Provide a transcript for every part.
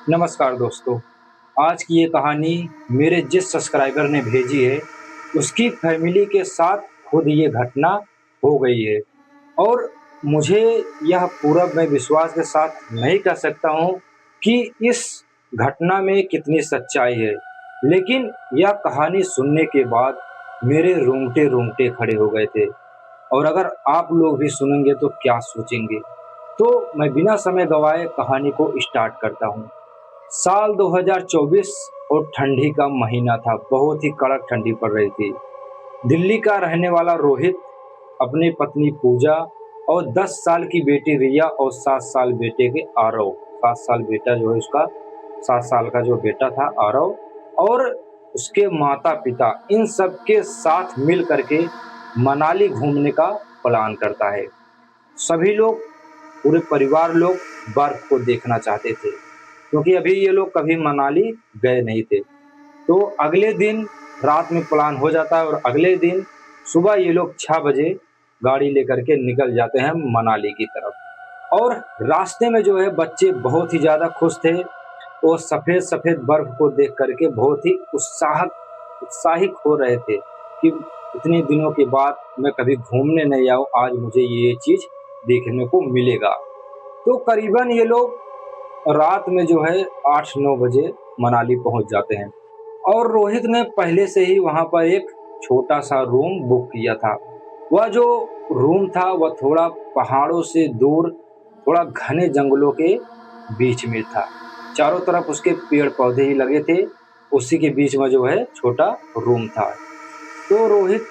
नमस्कार दोस्तों। आज की ये कहानी मेरे जिस सब्सक्राइबर ने भेजी है, उसकी फैमिली के साथ खुद ये घटना हो गई है और मुझे यह पूरा मैं विश्वास के साथ नहीं कह सकता हूँ कि इस घटना में कितनी सच्चाई है। लेकिन यह कहानी सुनने के बाद मेरे रोंगटे-रोंगटे खड़े हो गए थे और अगर आप लोग भी सुनेंगे तो क्या सोचेंगे? तो मैं बिना समय गँवाए कहानी को स्टार्ट करता हूँ। साल 2024 और ठंडी का महीना था, बहुत ही कड़क ठंडी पड़ रही थी। दिल्ली का रहने वाला रोहित अपनी पत्नी पूजा और 10 साल की बेटी रिया और 7 साल बेटे के आरव, 7 साल बेटा जो है उसका, 7 साल का जो बेटा था आरव और उसके माता-पिता इन सब के साथ मिल कर के मनाली घूमने का प्लान करता है। सभी लोग, पूरे परिवार लोग बर्फ को देखना चाहते थे, क्योंकि अभी ये लोग कभी मनाली गए नहीं थे। तो अगले दिन रात में प्लान हो जाता है और अगले दिन सुबह ये लोग 6 बजे गाड़ी लेकर के निकल जाते हैं मनाली की तरफ। और रास्ते में जो है बच्चे बहुत ही ज़्यादा खुश थे। वो सफ़ेद-सफ़ेद बर्फ को देख कर के बहुत ही उत्साहित हो रहे थे कि इतने दिनों के बाद मैं कभी घूमने नहीं आया हूँ, आज मुझे ये चीज़ देखने को मिलेगा। तो करीबन ये लोग रात में जो है 8-9 बजे मनाली पहुंच जाते हैं और रोहित ने पहले से ही वहां पर एक छोटा सा रूम बुक किया था। वह जो रूम था वह थोड़ा पहाड़ों से दूर, थोड़ा घने जंगलों के बीच में था। चारों तरफ उसके पेड़ पौधे ही लगे थे। उसी के बीच में जो है छोटा रूम था। तो रोहित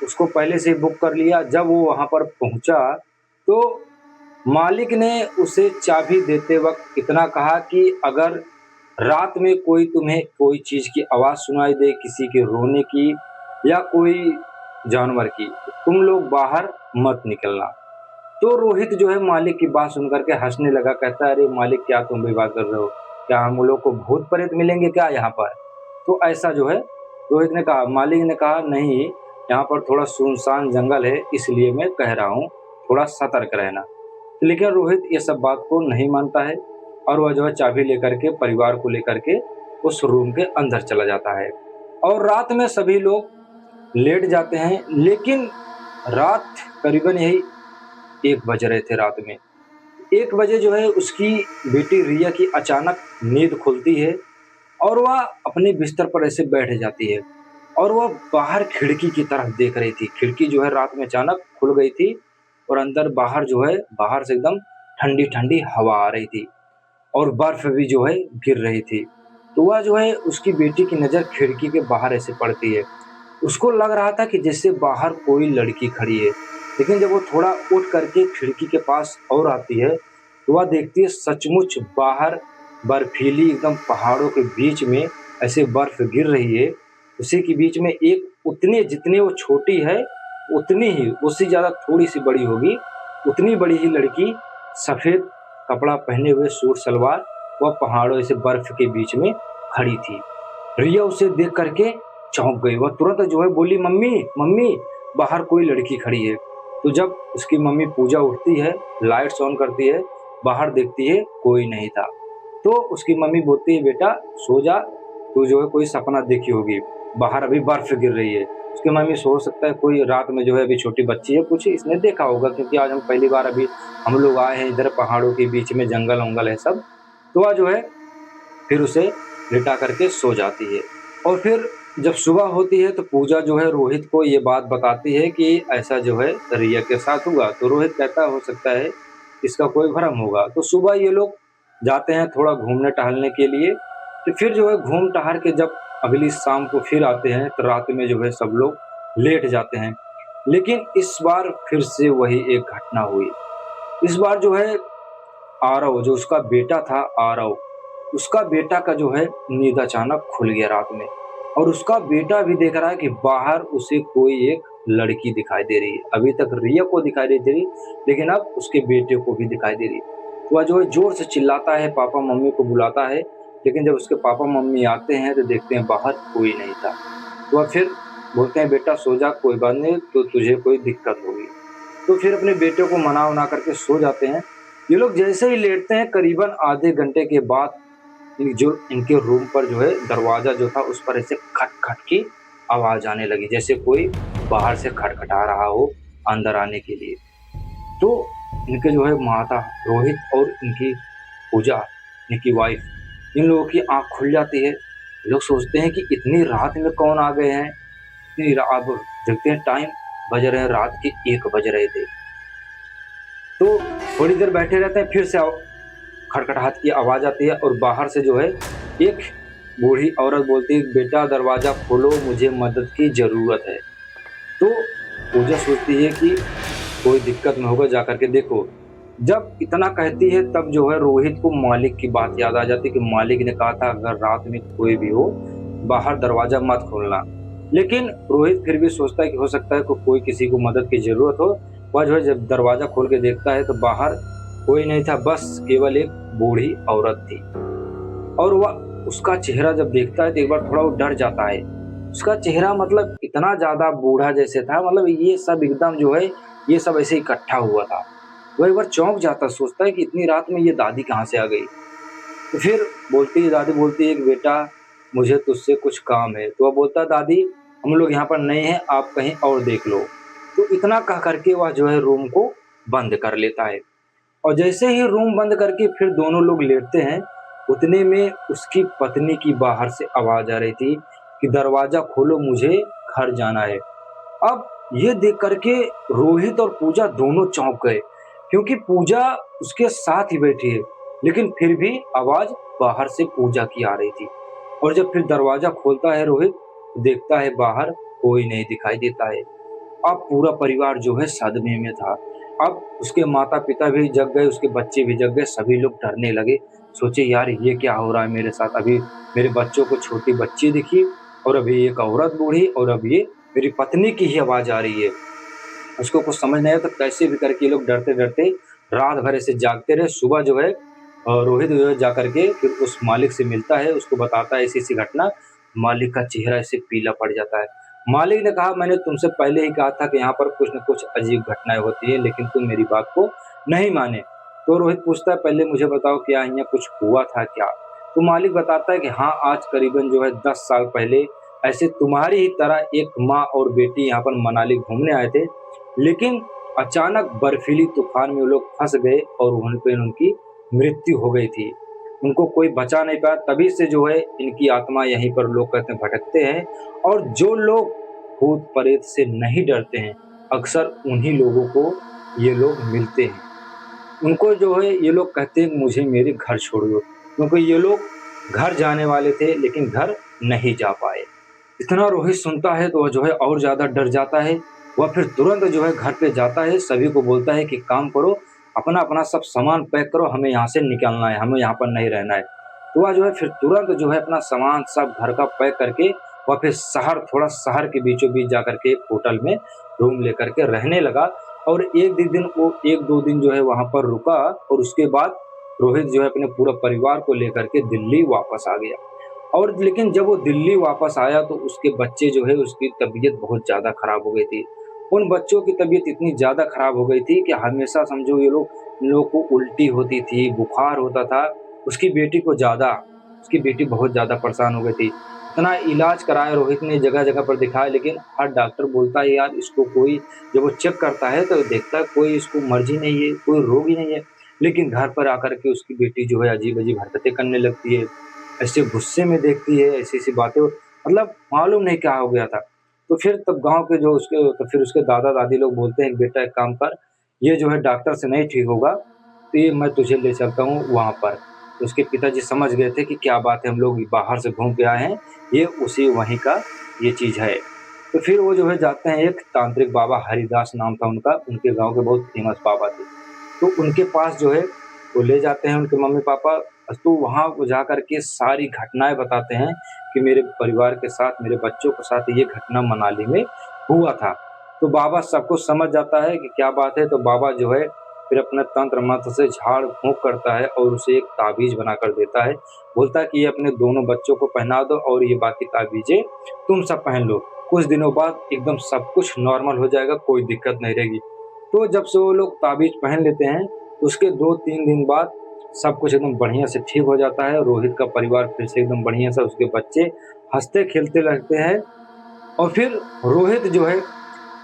उसको पहले से ही बुक कर लिया। जब वो वहां पर पहुंचा तो मालिक ने उसे चाबी देते वक्त इतना कहा कि अगर रात में कोई तुम्हें कोई चीज़ की आवाज़ सुनाई दे, किसी के रोने की या कोई जानवर की, तो तुम लोग बाहर मत निकलना। तो रोहित जो है मालिक की बात सुन कर के हँसने लगा, कहता है, अरे मालिक क्या तुम भी बात कर रहे हो? क्या हम लोग को भूत प्रेत मिलेंगे क्या यहाँ पर? तो ऐसा जो है रोहित ने कहा। मालिक ने कहा, नहीं, यहाँ पर थोड़ा सुनसान जंगल है, इसलिए मैं कह रहा हूँ, थोड़ा सतर्क रहना। लेकिन रोहित ये सब बात को नहीं मानता है और वह जो है चाबी लेकर के परिवार को लेकर के उस रूम के अंदर चला जाता है और रात में सभी लोग लेट जाते हैं। लेकिन रात करीबन यही 1 बज रहे थे रात में। 1 बजे जो है उसकी बेटी रिया की अचानक नींद खुलती है और वह अपने बिस्तर पर ऐसे बैठ जाती है और वह बाहर खिड़की की तरफ देख रही थी। खिड़की जो है रात में अचानक खुल गई थी और अंदर बाहर जो है, बाहर से एकदम ठंडी-ठंडी हवा आ रही थी और बर्फ भी जो है गिर रही थी। तो वह जो है उसकी बेटी की नज़र खिड़की के बाहर ऐसे पड़ती है। उसको लग रहा था कि जैसे बाहर कोई लड़की खड़ी है। लेकिन जब वो थोड़ा उठ करके खिड़की के पास और आती है, तो वह देखती है सचमुच बाहर बर्फीली एकदम पहाड़ों के बीच में ऐसे बर्फ गिर रही है। उसी के बीच में एक, उतने जितने वो छोटी है, उतनी ही, उससे ज़्यादा थोड़ी-सी बड़ी होगी, उतनी बड़ी ही लड़की, सफ़ेद कपड़ा पहने हुए सूट सलवार, वह पहाड़ों ऐसे बर्फ के बीच में खड़ी थी। रिया उसे देख करके चौंक गई। वह तुरंत जो है बोली, मम्मी मम्मी, बाहर कोई लड़की खड़ी है। तो जब उसकी मम्मी पूजा उठती है, लाइट्स ऑन करती है, बाहर देखती है कोई नहीं था। तो उसकी मम्मी बोलती है, बेटा सो जा, तू जो है कोई सपना देखी होगी, बाहर अभी बर्फ गिर रही है। उसकी मम्मी सोच सकता है कोई रात में जो है, अभी छोटी बच्ची है, कुछ इसने देखा होगा, क्योंकि आज हम पहली बार अभी हम लोग आए हैं इधर पहाड़ों के बीच में, जंगल वंगल है सब। तो वह जो है फिर उसे लिटा करके सो जाती है और फिर जब सुबह होती है तो पूजा जो है रोहित को ये बात बताती है कि ऐसा जो है रिया के साथ हुआ। तो रोहित कहता है, हो सकता है इसका कोई भ्रम होगा। तो सुबह ये लोग जाते हैं थोड़ा घूमने टहलने के लिए। तो फिर जो है घूम टहल के जब अगली शाम को फिर आते हैं तो रात में जो है सब लोग लेट जाते हैं। लेकिन इस बार फिर से वही एक घटना हुई। इस बार जो है आरव, जो उसका बेटा था आरव, उसका बेटा का जो है नींद अचानक खुल गया रात में और उसका बेटा भी देख रहा है कि बाहर उसे कोई एक लड़की दिखाई दे रही है। अभी तक रिया को दिखाई नहीं दे रही, लेकिन अब उसके बेटे को भी दिखाई दे रही है। तो वह जो है जोर से चिल्लाता है, पापा मम्मी को बुलाता है। लेकिन जब उसके पापा मम्मी आते हैं तो देखते हैं बाहर कोई नहीं था। तो वह फिर बोलते हैं, बेटा सो जा, कोई बात नहीं, तो तुझे कोई दिक्कत होगी। तो फिर अपने बेटे को मना-वना करके सो जाते हैं। ये लोग जैसे ही लेटते हैं, करीबन आधे घंटे के बाद जो इनके रूम पर जो है दरवाज़ा जो था उस पर ऐसे खट-खट की आवाज़ आने लगी, जैसे कोई बाहर से खटखटा रहा हो अंदर आने के लिए। तो इनके जो है माता रोहित और इनकी पूजा, इनकी वाइफ़, इन लोगों की आँख खुल जाती है। लोग सोचते हैं कि इतनी रात में कौन आ गए हैं? इतनी रा अब देखते हैं टाइम बज रहे हैं रात के 1 बज रहे थे। तो थोड़ी देर बैठे रहते हैं, फिर से खड़खड़ाहट की आवाज़ आती है और बाहर से जो है एक बूढ़ी औरत बोलती है, "बेटा दरवाज़ा खोलो, मुझे मदद की ज़रूरत है।" तो पूजा सोचती है कि कोई दिक्कत ना होगा, जा कर के देखो। जब इतना कहती है तब जो है रोहित को मालिक की बात याद आ जाती है कि मालिक ने कहा था अगर रात में कोई भी हो, बाहर दरवाज़ा मत खोलना। लेकिन रोहित फिर भी सोचता है कि हो सकता है को कोई किसी को मदद की ज़रूरत हो। वह जो है जब दरवाज़ा खोल के देखता है तो बाहर कोई नहीं था, बस केवल एक बूढ़ी औरत थी। और वह उसका चेहरा जब देखता है तो एक बार थोड़ा वो डर जाता है। उसका चेहरा मतलब इतना ज़्यादा बूढ़ा जैसे था, मतलब ये सब एकदम जो है, ये सब ऐसे इकट्ठा हुआ था। वो एक बार चौंक जाता है, सोचता है कि इतनी रात में ये दादी कहाँ से आ गई? तो फिर दादी बोलती है कि बेटा मुझे तुझसे कुछ काम है। तो वह बोलता है दादी हम लोग यहाँ पर नए हैं, आप कहीं और देख लो। तो इतना कह कर के वह जो है रूम को बंद कर लेता है। और जैसे ही रूम बंद करके फिर दोनों लोग लेटते हैं, उतने में उसकी पत्नी की बाहर से आवाज़ आ रही थी कि दरवाज़ा खोलो, मुझे घर जाना है। अब ये देख कर के रोहित और पूजा दोनों चौंक गए, क्योंकि पूजा उसके साथ ही बैठी है, लेकिन फिर भी आवाज़ बाहर से पूजा की आ रही थी। और जब फिर दरवाज़ा खोलता है रोहित, देखता है बाहर कोई नहीं दिखाई देता है। अब पूरा परिवार जो है सदमे में था। अब उसके माता-पिता भी जग गए, उसके बच्चे भी जग गए, सभी लोग डरने लगे। सोचे यार ये क्या हो रहा है मेरे साथ? अभी मेरे बच्चों को छोटी बच्ची दिखी और अभी एक औरत बूढ़ी और अब ये मेरी पत्नी की ही आवाज़ आ रही है। उसको कुछ समझ नहीं आया तो कैसे भी करके ये लोग डरते-डरते रात भर ऐसे जागते रहे। सुबह जो है रोहित जो है जा कर के फिर उस मालिक से मिलता है, उसको बताता है ऐसी-ऐसी घटना। मालिक का चेहरा ऐसे पीला पड़ जाता है। मालिक ने कहा मैंने तुमसे पहले ही कहा था कि यहाँ पर कुछ न कुछ अजीब घटनाएँ होती हैं, लेकिन तुम मेरी बात को नहीं माने। तो रोहित पूछता है पहले मुझे बताओ क्या यहाँ कुछ हुआ था क्या? तो मालिक बताता है कि हाँ, आज करीबन जो है 10 साल पहले ऐसे तुम्हारी ही तरह एक माँ और बेटी यहाँ पर मनाली घूमने आए थे, लेकिन अचानक बर्फीली तूफान में वो लोग फँस गए और वहीं पे उनकी मृत्यु हो गई थी। उनको कोई बचा नहीं पाया, तभी से जो है इनकी आत्मा यहीं पर लोग कहते हैं भटकते हैं। और जो लोग भूत-प्रेत से नहीं डरते हैं, अक्सर उन्हीं लोगों को ये लोग मिलते हैं। उनको जो है ये लोग कहते हैं मुझे मेरे घर छोड़ दो, क्योंकि ये लोग घर जाने वाले थे लेकिन घर नहीं जा पाए। इतना रोहित सुनता है तो वह जो है और ज़्यादा डर जाता है। वह फिर तुरंत जो है घर पे जाता है, सभी को बोलता है कि काम करो, अपना-अपना सब सामान पैक करो, हमें यहाँ से निकलना है, हमें यहाँ पर नहीं रहना है। तो वह जो है फिर तुरंत जो है अपना सामान सब घर का पैक करके वह फिर थोड़ा शहर के बीचों-बीच जाकर के एक होटल में रूम लेकर के रहने लगा। और वो 1-2 दिन जो है वहाँ पर रुका और उसके बाद रोहित जो है अपने पूरा परिवार को लेकर के दिल्ली वापस आ गया। और लेकिन जब वो दिल्ली वापस आया तो उसके बच्चे जो है उसकी तबीयत बहुत ज़्यादा ख़राब हो गई थी। उन बच्चों की तबीयत इतनी ज़्यादा ख़राब हो गई थी कि हमेशा समझो ये लोग इन लोगों को उल्टी होती थी, बुखार होता था। उसकी बेटी बहुत ज़्यादा परेशान हो गई थी। इतना इलाज कराया रोहित ने, जगह-जगह पर दिखाया, लेकिन हर डॉक्टर बोलता है यार इसको कोई, जब वो चेक करता है तो देखता है कोई इसको मर्ज़ ही नहीं है, कोई रोग ही नहीं है। लेकिन घर पर आकर के उसकी बेटी जो है अजीब-अजीब हरकतें करने लगती है। ऐसे गुस्से में देखती है, ऐसी-ऐसी बातें, मतलब मालूम नहीं क्या हो गया था। तो फिर तब गाँव के जो उसके तो फिर उसके दादा-दादी लोग बोलते हैं कि बेटा एक काम कर, ये जो है डॉक्टर से नहीं ठीक होगा, तो ये मैं तुझे ले चलता हूँ वहाँ पर। तो उसके पिताजी समझ गए थे कि क्या बात है, हम लोग बाहर से घूम के आए हैं, ये उसी वहीं का ये चीज़ है। तो फिर वो जो है जाते हैं, एक तांत्रिक बाबा हरिदास नाम था उनका, उनके गाँव के बहुत फेमस बाबा थे। तो उनके पास जो है वो ले जाते हैं उनके मम्मी-पापा। तो वहाँ वो जा कर के सारी घटनाएँ बताते हैं कि मेरे परिवार के साथ, मेरे बच्चों के साथ ये घटना मनाली में हुआ था। तो बाबा सब कुछ समझ जाता है कि क्या बात है, तो बाबा जो है फिर अपने तंत्र मंत्र से झाड़-फूँक करता है और उसे एक ताबीज़ बनाकर देता है। बोलता है कि ये अपने दोनों बच्चों को पहना दो और ये बाकी ताबीज़ें तुम सब पहन लो। कुछ दिनों बाद एकदम सब कुछ नॉर्मल हो जाएगा, कोई दिक्कत नहीं रहेगी। तो जब से वो लोग ताबीज़ पहन लेते हैं, उसके 2-3 दिन बाद सब कुछ एकदम बढ़िया से ठीक हो जाता है। रोहित का परिवार फिर से एकदम बढ़िया से, उसके बच्चे हँसते खेलते रहते हैं। और फिर रोहित जो है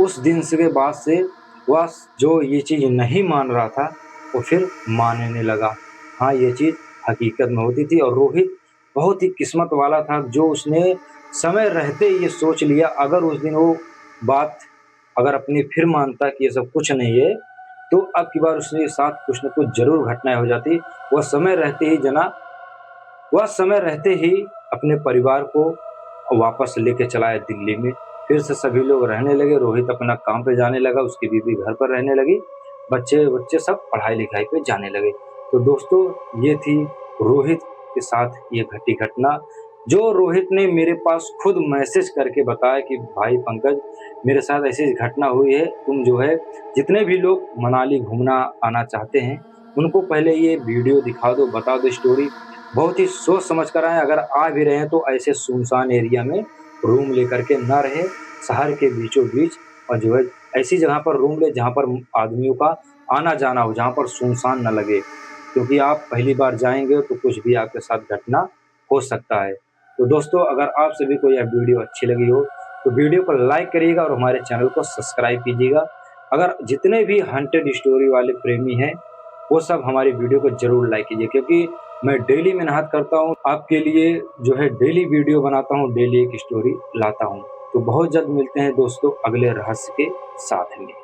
उस दिन से के बाद से वह जो ये चीज़ नहीं मान रहा था वो फिर मानने लगा। हाँ, ये चीज़ हकीकत में होती थी और रोहित बहुत ही किस्मत वाला था जो उसने समय रहते ये सोच लिया। अगर उस दिन वो बात अगर अपनी फिर मानता कि ये सब कुछ नहीं है, तो अब की बार उसके साथ कुछ न कुछ ज़रूर घटनाएँ हो जाती। वह समय रहते ही वह समय रहते ही अपने परिवार को वापस लेके चला आया दिल्ली में। फिर से सभी लोग रहने लगे, रोहित अपना काम पे जाने लगा, उसकी बीवी घर पर रहने लगी, बच्चे सब पढ़ाई-लिखाई पे जाने लगे। तो दोस्तों, ये थी रोहित के साथ ये घटी घटना, जो रोहित ने मेरे पास खुद मैसेज करके बताया कि भाई पंकज, मेरे साथ ऐसी घटना हुई है, तुम जो है जितने भी लोग मनाली घूमना आना चाहते हैं, उनको पहले ये वीडियो दिखा दो, बता दो स्टोरी। बहुत ही सोच समझ कर आएँ, अगर आ भी रहे हैं तो ऐसे सुनसान एरिया में रूम लेकर के ना रहें, शहर के बीचों-बीच, और जो है ऐसी जगह पर रूम लें जहाँ पर आदमियों का आना-जाना हो, जहाँ पर सुनसान ना लगे, क्योंकि आप पहली बार जाएँगे तो कुछ भी आपके साथ घटना हो सकता है। तो दोस्तों, अगर आप सभी को यह वीडियो अच्छी लगी हो, तो वीडियो को लाइक करिएगा और हमारे चैनल को सब्सक्राइब कीजिएगा। अगर जितने भी हॉन्टेड स्टोरी वाले प्रेमी हैं, वो सब हमारी वीडियो को ज़रूर लाइक कीजिए, क्योंकि मैं डेली मेहनत करता हूँ, आपके लिए जो है डेली वीडियो बनाता हूँ, डेली एक स्टोरी लाता हूँ। तो बहुत जल्द मिलते हैं दोस्तों अगले रहस्य के साथ में।